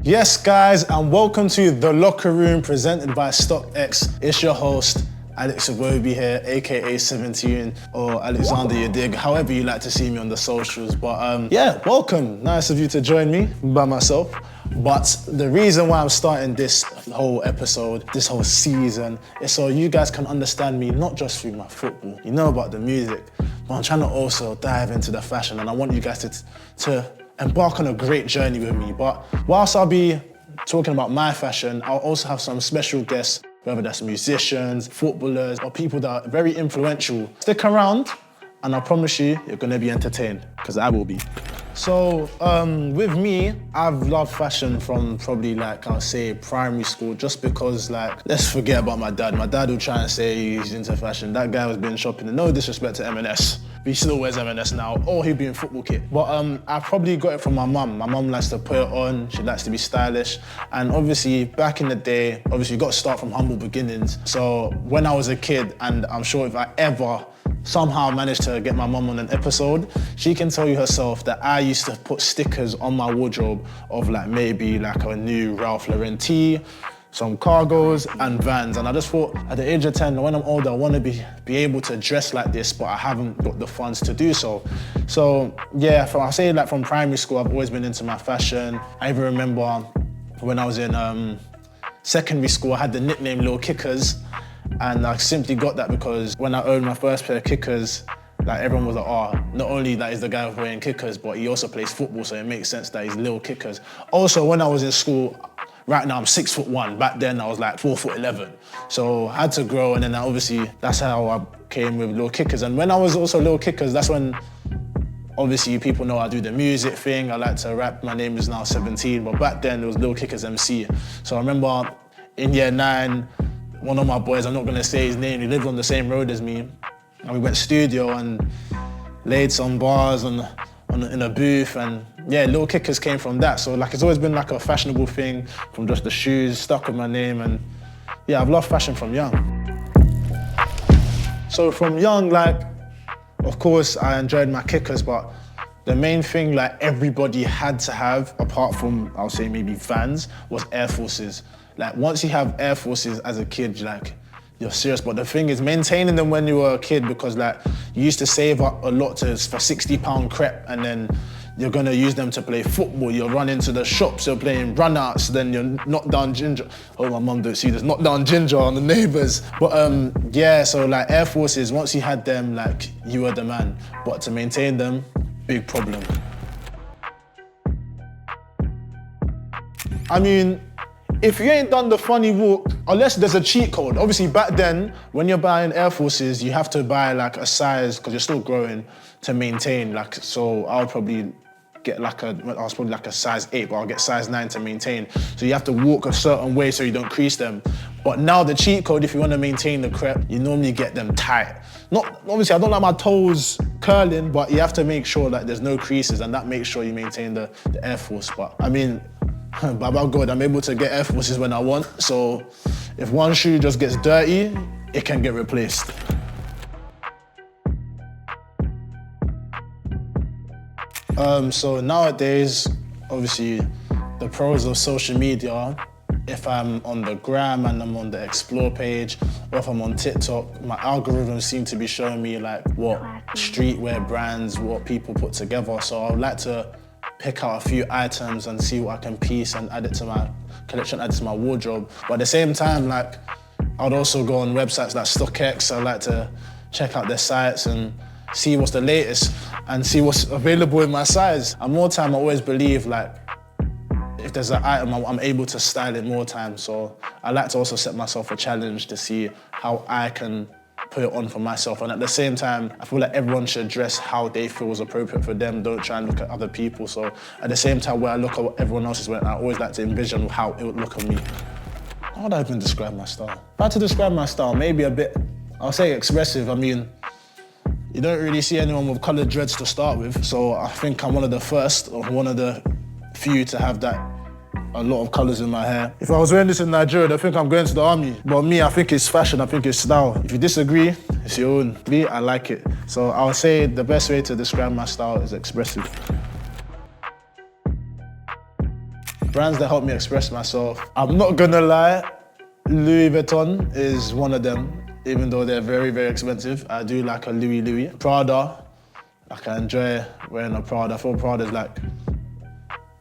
Yes, guys, and welcome to The Locker Room presented by StockX. It's your host, Alex Iwobi here, aka 17, or Alexander Yadig, however you like to see me on the socials. But yeah, welcome. Nice of you to join me by myself. But the reason why I'm starting this whole episode, this whole season, is so you guys can understand me not just through my football. You know about the music, but I'm trying to also dive into the fashion, and I want you guys to embark on a great journey with me. But whilst I'll be talking about my fashion, I'll also have some special guests, whether that's musicians, footballers, or people that are very influential. Stick around, and I promise you, you're gonna be entertained, because I will be. So, with me, I've loved fashion from probably I'll say primary school, just because let's forget about my dad. My dad will try and say he's into fashion. That guy was been shopping, and no disrespect to M&S. He still wears M&S now, or he'd be in football kit. But I probably got it from my mum. My mum likes to put it on, she likes to be stylish. And obviously, back in the day, you got to start from humble beginnings. So when I was a kid, and I'm sure if I ever somehow managed to get my mum on an episode, she can tell you herself that I used to put stickers on my wardrobe of maybe a new Ralph Lauren tee, some cargos and Vans. And I just thought at the age of 10, when I'm older, I want to be able to dress like this, but I haven't got the funds to do so. So yeah, I say from primary school, I've always been into my fashion. I even remember when I was in secondary school, I had the nickname Lil Kickers. And I simply got that because when I owned my first pair of kickers, everyone was like, oh, not only that is the guy wearing kickers, but he also plays football, so it makes sense that he's Lil Kickers. Also, when I was in school, right now I'm 6'1". Back then I was 4'11". So I had to grow, and then obviously that's how I came with Lil Kickers. And when I was also Lil Kickers, that's when obviously people know I do the music thing. I like to rap. My name is now 17, but back then it was Lil Kickers MC. So I remember in year 9, one of my boys, I'm not gonna say his name, he lived on the same road as me, and we went studio and laid some bars in a booth, and yeah, Lil Kickers came from that. So it's always been a fashionable thing, from just the shoes, stuck with my name, and yeah, I've loved fashion from young. So from young, of course, I enjoyed my kickers, but the main thing everybody had to have, apart from, I'll say maybe Vans, was Air Forces. Once you have Air Forces as a kid, you're serious. But the thing is, maintaining them when you were a kid, because you used to save up a lot for £60 crepe, and then you're gonna use them to play football. You'll run into the shops, you're playing run-outs, then you're knock down ginger. Oh, my mum don't see this, knock down ginger on the neighbours. But yeah, so Air Forces, once you had them, you were the man. But to maintain them, big problem. I mean, if you ain't done the funny walk, unless there's a cheat code. Obviously back then, when you're buying Air Forces, you have to buy a size, because you're still growing, to maintain. So I'll probably get I was probably a size 8, but I'll get size 9 to maintain. So you have to walk a certain way so you don't crease them. But now the cheat code, if you want to maintain the crepe, you normally get them tight. Obviously I don't like my toes curling, but you have to make sure there's no creases, and that makes sure you maintain the Air Force. But I mean, by God, I'm able to get Air Forces when I want. So if one shoe just gets dirty, it can get replaced. So nowadays, obviously, the pros of social media, if I'm on the gram and I'm on the explore page, or if I'm on TikTok, my algorithms seem to be showing me what streetwear brands, what people put together. So I would like to pick out a few items and see what I can piece and add it to my collection, add it to my wardrobe. But at the same time, I'd also go on websites like StockX. I like to check out their sites and see what's the latest and see what's available in my size. And more time, I always believe if there's an item, I'm able to style it more time. So I like to also set myself a challenge to see how I can put it on for myself. And at the same time, I feel everyone should dress how they feel is appropriate for them. Don't try and look at other people. So at the same time, when I look at what everyone else is wearing, I always like to envision how it would look on me. How would I even describe my style? If I had to describe my style, maybe a bit, I'll say expressive. I mean, you don't really see anyone with coloured dreads to start with. So I think I'm one of the first, or one of the few to have a lot of colours in my hair. If I was wearing this in Nigeria, I think I'm going to the army. But me, I think it's fashion, I think it's style. If you disagree, it's your own. Me, I like it. So I would say the best way to describe my style is expressive. brands that help me express myself. I'm not gonna lie, Louis Vuitton is one of them, even though they're very, very expensive. I do like a Louis. Prada, like I enjoy wearing a Prada. I feel Prada's like,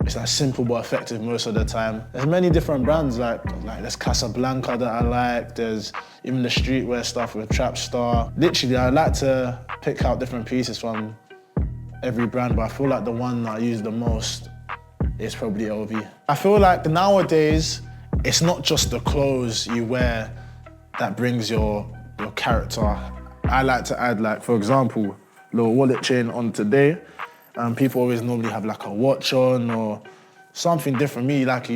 it's like simple but effective most of the time. There's many different brands, like there's Casablanca that I like, there's even the streetwear stuff with Trapstar. Literally, I like to pick out different pieces from every brand, but I feel like the one that I use the most is probably LV. I feel like nowadays, it's not just the clothes you wear that brings your character. I like to add, like, for example, little wallet chain on today. People always normally have like a watch on or something different. Me, like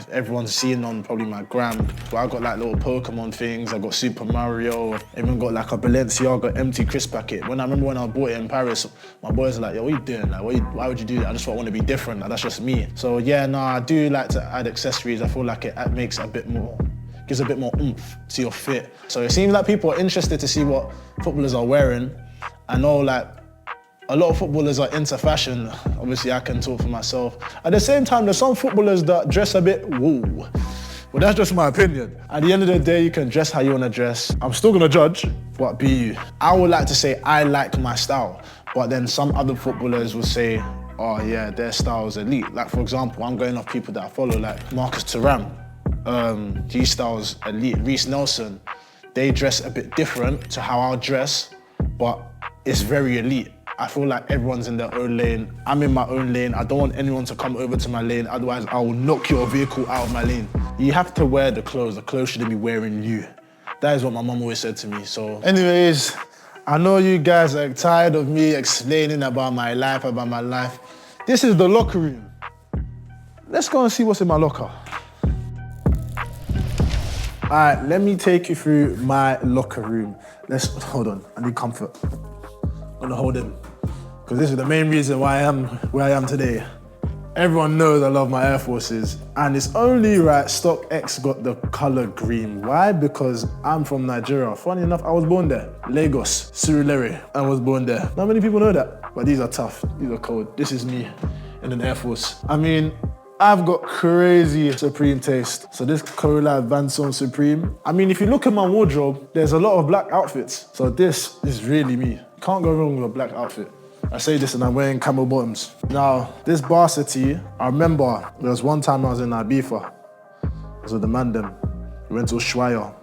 everyone's seeing on probably my gram. But I got like little Pokemon things. I got Super Mario. I even got like a Balenciaga empty crisp packet. I remember when I bought it in Paris, my boys were like, yo, what are you doing? Like, why would you do that? I just want to be different. Like, that's just me. So yeah, no, I do like to add accessories. I feel like it makes a bit more, gives a bit more oomph to your fit. So it seems like people are interested to see what footballers are wearing. I know like a lot of footballers are into fashion. Obviously, I can talk for myself. At the same time, there's some footballers that dress a bit woo. Well, that's just my opinion. At the end of the day, you can dress how you want to dress. I'm still gonna judge, but be you. I would like to say I like my style, but then some other footballers will say, oh yeah, their style is elite. Like for example, I'm going off people that I follow, like Marcus Thuram. His style's elite. Reece Nelson, they dress a bit different to how I'll dress, but it's very elite. I feel like everyone's in their own lane. I'm in my own lane. I don't want anyone to come over to my lane, otherwise I will knock your vehicle out of my lane. You have to wear the clothes shouldn't be wearing you. That is what my mum always said to me, so. Anyways, I know you guys are tired of me explaining about my life. This is the locker room. Let's go and see what's in my locker. All right, let me take you through my locker room. Hold on, I need comfort. I'm gonna hold him, because this is the main reason why I am where I am today. Everyone knows I love my Air Forces, and it's only right StockX got the color green. Why? Because I'm from Nigeria. Funny enough, I was born there. Lagos, Surulere, I was born there. Not many people know that, but these are tough, these are cold. This is me in an Air Force. I mean, I've got crazy Supreme taste. So this Cola Vanson Supreme. I mean, if you look at my wardrobe, there's a lot of black outfits. So this is really me. Can't go wrong with a black outfit. I say this and I'm wearing camel bottoms. Now, this varsity, I remember there was one time I was in Ibiza. I was with the man them. We went to Ushuaia.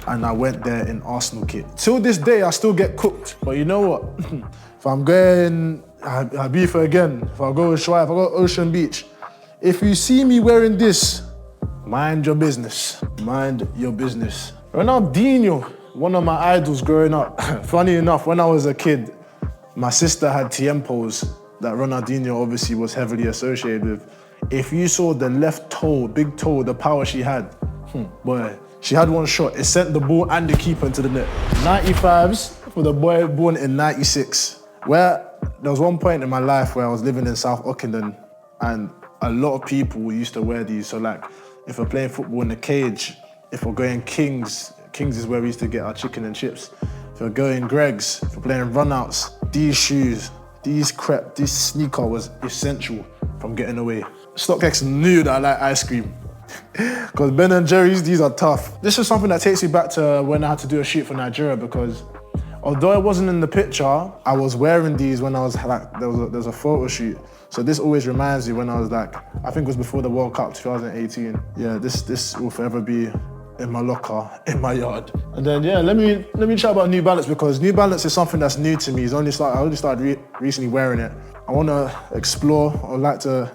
And I went there in Arsenal kit. Till this day, I still get cooked. But you know what? If I'm going Ibiza again, if I go Ushuaia, if I go Ocean Beach, if you see me wearing this, mind your business. Mind your business. Ronaldinho, one of my idols growing up. Funny enough, when I was a kid, my sister had tiempos that Ronaldinho obviously was heavily associated with. If you saw the left toe, big toe, the power she had, boy, she had one shot. It sent the ball and the keeper into the net. 95s for the boy born in 96. Where there was one point in my life where I was living in South Ockenden and a lot of people used to wear these. So like, if we're playing football in the cage, if we're going Kings is where we used to get our chicken and chips. If we're going Greg's, if we're playing runouts, these shoes, this sneaker was essential from getting away. StockX knew that I like ice cream. Because Ben & Jerry's, these are tough. This is something that takes me back to when I had to do a shoot for Nigeria, because although it wasn't in the picture, I was wearing these when I was like, there was a photo shoot. So this always reminds me when I was like, I think it was before the World Cup 2018. Yeah, this will forever be in my locker, in my yard. And then yeah, let me chat about New Balance, because New Balance is something that's new to me. I only started recently wearing it. I want to explore, I'd like to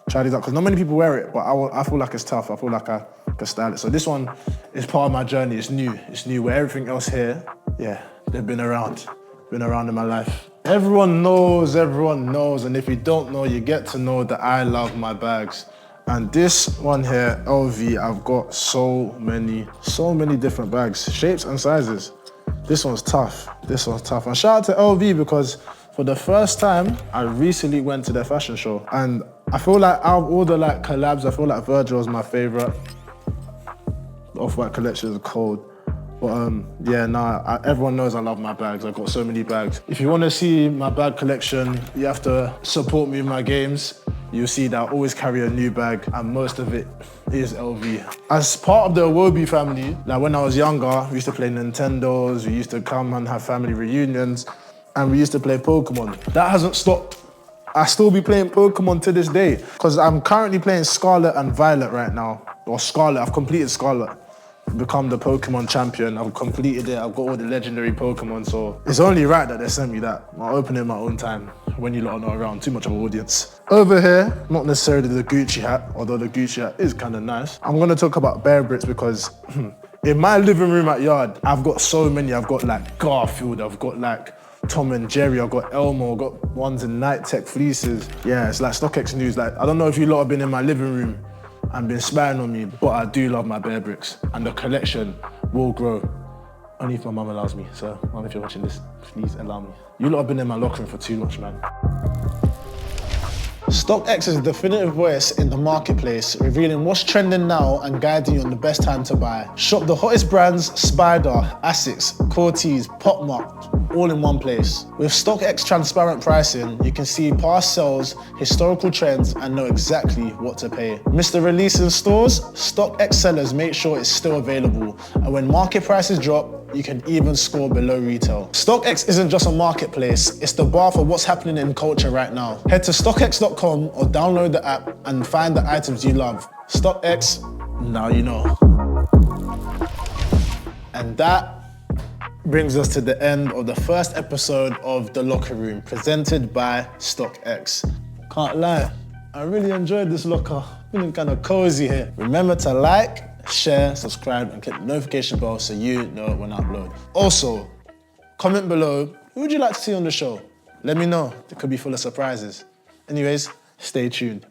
try these out, because not many people wear it, but I feel like it's tough. I feel like I can style it. So this one is part of my journey. It's new, where everything else here, yeah, they've been around in my life. Everyone knows, and if you don't know, you get to know that I love my bags. And this one here, LV, I've got so many different bags, shapes and sizes. This one's tough. And shout out to LV, because for the first time, I recently went to their fashion show. And I feel like out of all the like collabs, I feel like Virgil is my favorite. The Off-White collection is cold. But yeah, nah, everyone knows I love my bags. I've got so many bags. If you want to see my bag collection, you have to support me in my games. you'll see that I always carry a new bag and most of it is LV. As part of the Iwobi family, like when I was younger, we used to play Nintendos, we used to come and have family reunions, and we used to play Pokemon. That hasn't stopped. I still be playing Pokemon to this day, because I'm currently playing Scarlet and Violet right now. Or Scarlet, I've completed Scarlet. Become the Pokemon champion. I've completed it. I've got all the legendary Pokemon, so it's only right that they sent me that. I'll open it in my own time when you lot are not around. Too much of an audience. Over here, not necessarily the Gucci hat, although the Gucci hat is kind of nice. I'm gonna talk about Bear Brits because in my living room at Yard, I've got so many. I've got like Garfield, I've got like Tom and Jerry, I've got Elmo, I've got ones in Night Tech fleeces. Yeah, it's like StockX news. Like, I don't know if you lot have been in my living room and been spying on me, but I do love my Bear Bricks, and the collection will grow. Only if my mum allows me. So, mum, if you're watching this, please allow me. You lot have been in my locker room for too much, man. StockX is the definitive voice in the marketplace, revealing what's trending now and guiding you on the best time to buy. Shop the hottest brands, Spider, Asics, Cortez, Popmark, all in one place. With StockX transparent pricing, you can see past sales, historical trends, and know exactly what to pay. Missed the release in stores? StockX sellers make sure it's still available, and when market prices drop, you can even score below retail. StockX isn't just a marketplace, it's the bar for what's happening in culture right now. Head to StockX.com or download the app and find the items you love. StockX, now you know. And that brings us to the end of the first episode of The Locker Room, presented by StockX. Can't lie, I really enjoyed this locker. Feeling kind of cozy here. Remember to like, share, subscribe, and click the notification bell so you know when I upload. Also, comment below, who would you like to see on the show? Let me know, it could be full of surprises. Anyways, stay tuned.